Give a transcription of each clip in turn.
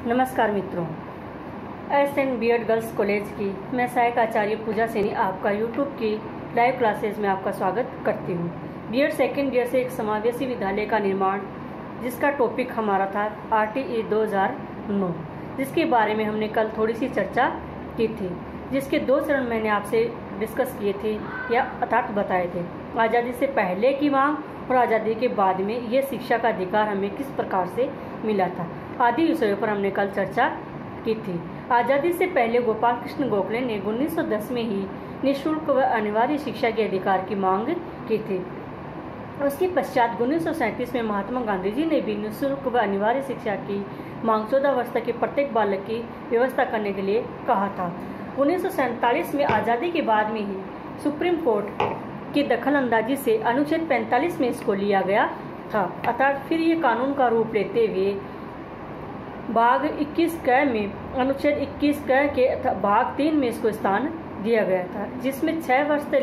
नमस्कार मित्रों, SN. B Ed girls college की मैं सहायक आचार्य पूजा सैनी आपका यूट्यूब की लाइव क्लासेज में आपका स्वागत करती हूँ। बी.एड सेकेंड ईयर से एक समावेशी विद्यालय का निर्माण, जिसका टॉपिक हमारा था RTE 2009, जिसके बारे में हमने कल थोड़ी सी चर्चा की थी, जिसके 2 चरण मैंने आपसे डिस्कस किए थे या अर्थात बताए थे। आज़ादी से पहले की मांग और आज़ादी के बाद में ये शिक्षा का अधिकार हमें किस प्रकार से मिला था आदि विषयों पर हमने कल चर्चा की थी। आज़ादी से पहले गोपाल कृष्ण गोखले ने 1910 में ही निःशुल्क व अनिवार्य शिक्षा के अधिकार की मांग की थी। उसके पश्चात 1937 में महात्मा गांधी जी ने भी निःशुल्क व अनिवार्य शिक्षा की मांग 14 वर्ष तक के प्रत्येक बालक की व्यवस्था करने के लिए कहा था। 1947 में आज़ादी के बाद में ही सुप्रीम कोर्ट की दखलंदाजी से अनुच्छेद 45 में इसको लिया गया था, अर्थात फिर ये कानून का रूप लेते हुए भाग 21 क में अनुच्छेद 21 क के भाग 3 में इसको स्थान दिया गया था, जिसमें 6 वर्ष से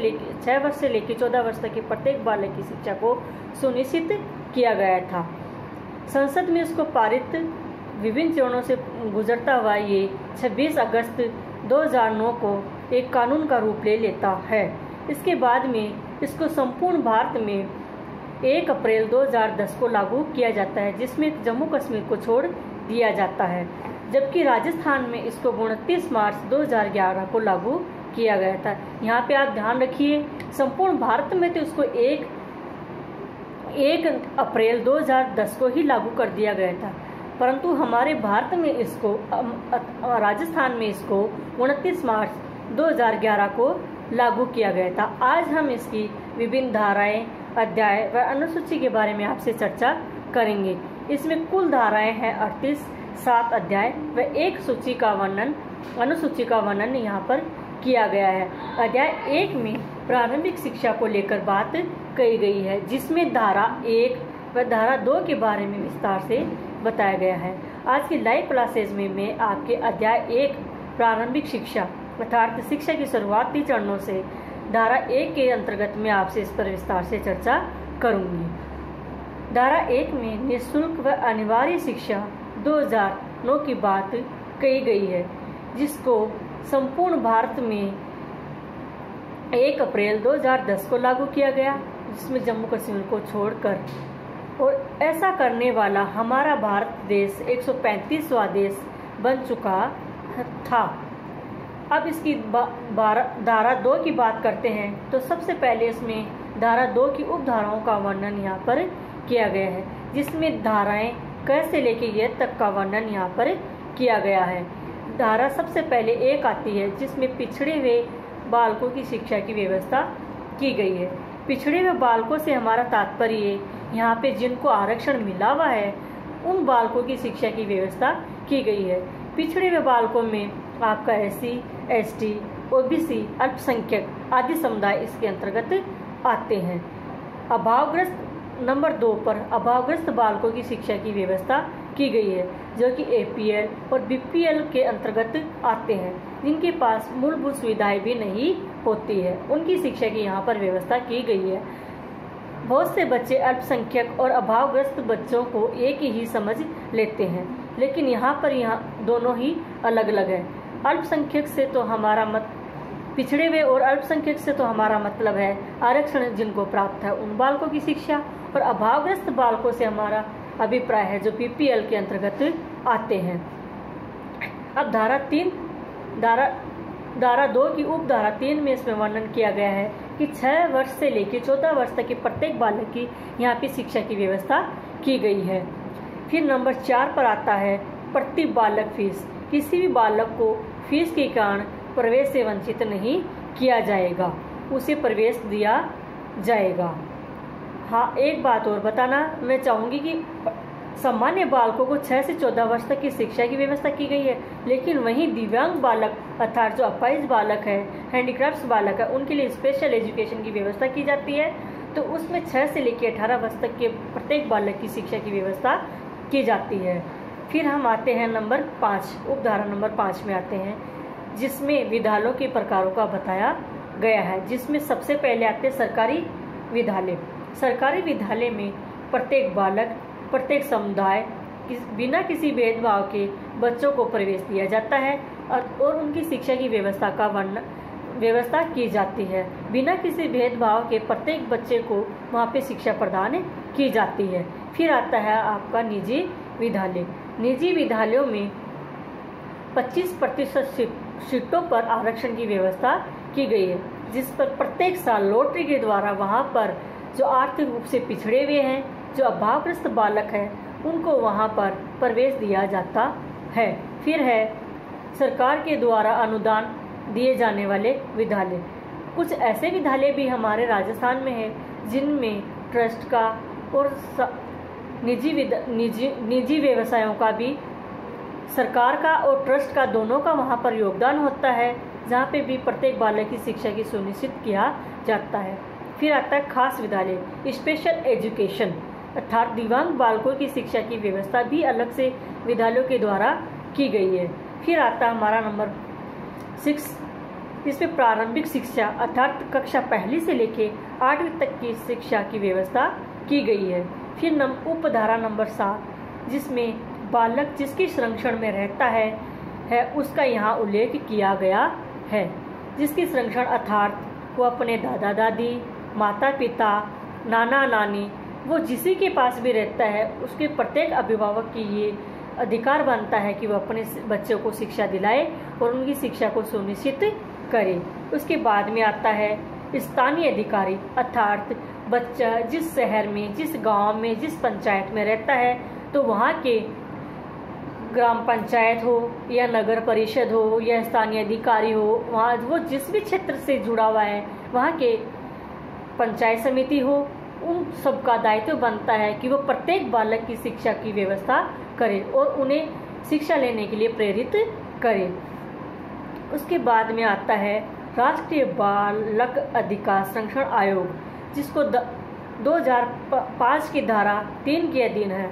लेकर 14 वर्ष तक के प्रत्येक बालक की शिक्षा को सुनिश्चित किया गया था। संसद में इसको पारित विभिन्न चरणों से गुजरता हुआ ये 26 अगस्त 2009 को एक कानून का रूप ले लेता है। इसके बाद में इसको संपूर्ण भारत में 1 अप्रैल 2010 को लागू किया जाता है, जिसमें जम्मू कश्मीर को छोड़ दिया जाता है, जबकि राजस्थान में इसको 29 मार्च 2011 को लागू किया गया था। यहाँ पे आप ध्यान रखिए, संपूर्ण भारत में तो इसको 1 अप्रैल 2010 को ही लागू कर दिया गया था, परंतु हमारे भारत में इसको राजस्थान में इसको 29 मार्च 2011 को लागू किया गया था। आज हम इसकी विभिन्न धाराएं, अध्याय व अनुसूची के बारे में आपसे चर्चा करेंगे। इसमें कुल धाराएं हैं 38, 7 अध्याय व 1 सूची का वर्णन, अनुसूची का वर्णन यहाँ पर किया गया है। अध्याय 1 में प्रारंभिक शिक्षा को लेकर बात कही गई है, जिसमें धारा 1 व धारा 2 के बारे में विस्तार से बताया गया है। आज की लाइव क्लासेज में मैं आपके अध्याय 1 प्रारंभिक शिक्षा अर्थात शिक्षा की शुरुआती चरणों से धारा 1 के अंतर्गत में आपसे इस पर विस्तार से चर्चा करूंगी। धारा 1 में निःशुल्क व अनिवार्य शिक्षा 2009 की बात कही गई है, जिसको संपूर्ण भारत में 1 अप्रैल 2010 को लागू किया गया, जिसमें जम्मू कश्मीर को छोड़कर, और ऐसा करने वाला हमारा भारत देश 135वां देश बन चुका था। अब इसकी धारा 2 की बात करते हैं, तो सबसे पहले इसमें धारा 2 की उपधाराओं का वर्णन यहाँ पर किया गया है, जिसमें धाराएं क से लेके ये तक का वर्णन यहाँ पर किया गया है। धारा सबसे पहले 1 आती है, जिसमें पिछड़े हुए बालकों की शिक्षा की व्यवस्था की गई है। पिछड़े हुए बालकों से हमारा तात्पर्य यहाँ पे जिनको आरक्षण मिला हुआ है, उन बालकों की शिक्षा की व्यवस्था की गई है। पिछड़े हुए बालकों में आपका SC, ST, OBC, अल्पसंख्यक आदि समुदाय इसके अंतर्गत आते हैं। अभावग्रस्त नंबर 2 पर अभावग्रस्त बालकों की शिक्षा की व्यवस्था की गई है, जो कि APL और BPL के अंतर्गत आते हैं, जिनके पास मूलभूत सुविधाएं भी नहीं होती है, उनकी शिक्षा की यहाँ पर व्यवस्था की गई है। बहुत से बच्चे अल्पसंख्यक और अभावग्रस्त बच्चों को एक ही समझ लेते हैं, लेकिन यहाँ दोनों ही अलग अलग है। अल्पसंख्यक से तो हमारा पिछड़े हुए और अल्पसंख्यक से तो हमारा मतलब है आरक्षण जिनको प्राप्त है उन बालकों की शिक्षा, और अभावग्रस्त बालकों से हमारा अभिप्राय है जो PPL के अंतर्गत आते हैं। अब धारा 2 की उपधारा 3 में इसमें वर्णन किया गया है कि 6 वर्ष से लेकर 14 वर्ष तक के प्रत्येक बालक की यहाँ पे शिक्षा की व्यवस्था की गई है। फिर नंबर 4 पर आता है प्रति बालक फीस। किसी भी बालक को फीस के कारण प्रवेश से वंचित नहीं किया जाएगा, उसे प्रवेश दिया जाएगा। हाँ, एक बात और बताना मैं चाहूँगी कि सामान्य बालकों को 6 से 14 वर्ष तक की शिक्षा की व्यवस्था की गई है, लेकिन वहीं दिव्यांग बालक अर्थात जो अपाहिज बालक है, हैंडीक्राफ्ट्स बालक है, उनके लिए स्पेशल एजुकेशन की व्यवस्था की जाती है। तो उसमें 6 से लेकर 18 वर्ष तक के प्रत्येक बालक की शिक्षा की व्यवस्था की जाती है। फिर हम आते हैं नंबर 5, उपधारा नंबर 5 में आते हैं, जिसमें विद्यालयों के प्रकारों का बताया गया है, जिसमें सबसे पहले आते हैं सरकारी विद्यालय। सरकारी विद्यालय में प्रत्येक बालक, प्रत्येक समुदाय बिना किसी भेदभाव के बच्चों को प्रवेश दिया जाता है और उनकी शिक्षा की व्यवस्था की जाती है। बिना किसी भेदभाव के प्रत्येक बच्चे को वहाँ पे शिक्षा प्रदान की जाती है। फिर आता है आपका निजी विद्यालय। निजी विद्यालयों में 25% सीटों पर आरक्षण की व्यवस्था की गई है, जिस पर प्रत्येक साल लॉटरी के द्वारा वहाँ पर जो आर्थिक रूप से पिछड़े हुए हैं, जो अभावग्रस्त बालक हैं, उनको वहाँ पर प्रवेश दिया जाता है। फिर है सरकार के द्वारा अनुदान दिए जाने वाले विद्यालय। कुछ ऐसे विद्यालय भी हमारे राजस्थान में है जिनमें ट्रस्ट का और निजी व्यवसायों का भी, सरकार का और ट्रस्ट का दोनों का वहाँ पर योगदान होता है, जहाँ पे भी प्रत्येक बालक की शिक्षा की सुनिश्चित किया जाता है। फिर आता है खास विद्यालय, स्पेशल एजुकेशन, अर्थात दिव्यांग बालकों की शिक्षा की व्यवस्था भी अलग से विद्यालयों के द्वारा की गई है। फिर आता है हमारा नंबर 6, इसमें प्रारंभिक शिक्षा अर्थात कक्षा 1 से लेके 8वीं तक की शिक्षा की व्यवस्था की गई है। फिर उपधारा नंबर 7, जिसमें बालक जिसके संरक्षण में रहता है उसका यहाँ उल्लेख किया गया है। जिसकी संरक्षण अर्थात वो अपने दादा दादी, माता पिता, नाना नानी, वो जिसी के पास भी रहता है, उसके प्रत्येक अभिभावक की ये अधिकार बनता है कि वो अपने बच्चों को शिक्षा दिलाए और उनकी शिक्षा को सुनिश्चित करे। उसके बाद में आता है स्थानीय अधिकारी, अर्थात बच्चा जिस शहर में, जिस गांव में, जिस पंचायत में रहता है, तो वहाँ के ग्राम पंचायत हो या नगर परिषद हो या स्थानीय अधिकारी हो, वहाँ वो जिस भी क्षेत्र से जुड़ा हुआ है, वहाँ के पंचायत समिति हो, उन सबका दायित्व बनता है कि वो प्रत्येक बालक की शिक्षा की व्यवस्था करे और उन्हें शिक्षा लेने के लिए प्रेरित करे। उसके बाद में आता है राष्ट्रीय बालक अधिकार संरक्षण आयोग, जिसको 2005 की धारा 3 के अधीन है।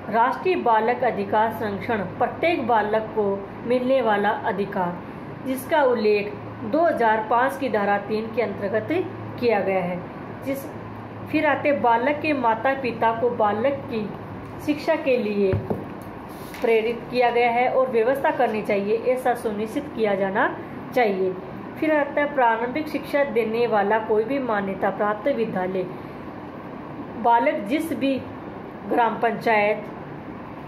राष्ट्रीय बालक अधिकार संरक्षण प्रत्येक बालक को मिलने वाला अधिकार, जिसका उल्लेख 2005 की धारा 3 के अंतर्गत किया गया है। फिर आते बालक के माता पिता को बालक की शिक्षा के लिए प्रेरित किया गया है और व्यवस्था करनी चाहिए, ऐसा सुनिश्चित किया जाना चाहिए। फिर आता है प्रारंभिक शिक्षा देने वाला कोई भी मान्यता प्राप्त विद्यालय। बालक जिस भी ग्राम पंचायत,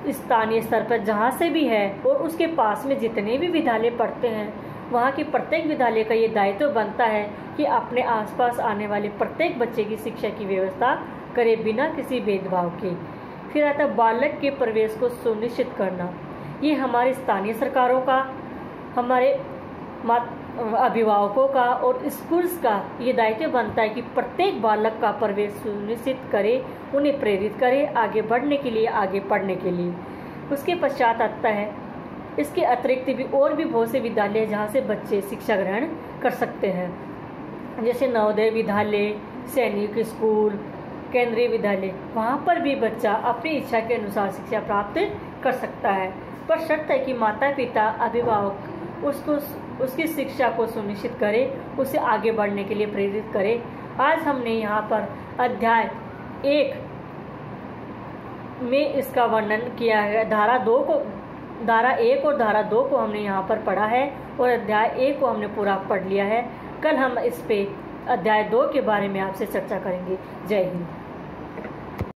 स्थानीय स्तर पर जहाँ से भी है और उसके पास में जितने भी विद्यालय पढ़ते हैं, वहाँ के प्रत्येक विद्यालय का ये दायित्व बनता है कि अपने आसपास आने वाले प्रत्येक बच्चे की शिक्षा की व्यवस्था करे बिना किसी भेदभाव के। फिर आता है बालक के प्रवेश को सुनिश्चित करना। ये हमारे स्थानीय सरकारों का, हमारे अभिभावकों का और स्कूल्स का ये दायित्व बनता है कि प्रत्येक बालक का प्रवेश सुनिश्चित करे, उन्हें प्रेरित करे आगे बढ़ने के लिए, आगे पढ़ने के लिए। उसके पश्चात आता है इसके अतिरिक्त भी और भी बहुत से विद्यालय जहाँ से बच्चे शिक्षा ग्रहण कर सकते हैं, जैसे नवोदय विद्यालय, सैनिक स्कूल, केंद्रीय विद्यालय। वहाँ पर भी बच्चा अपनी इच्छा के अनुसार शिक्षा प्राप्त कर सकता है, पर शर्त है कि माता पिता, अभिभावक उसकी शिक्षा को सुनिश्चित करे, उसे आगे बढ़ने के लिए प्रेरित करे। आज हमने यहाँ पर अध्याय 1 में इसका वर्णन किया है। धारा 1 और धारा 2 को हमने यहाँ पर पढ़ा है और अध्याय 1 को हमने पूरा पढ़ लिया है। कल हम इस पे अध्याय 2 के बारे में आपसे चर्चा करेंगे। जय हिंद।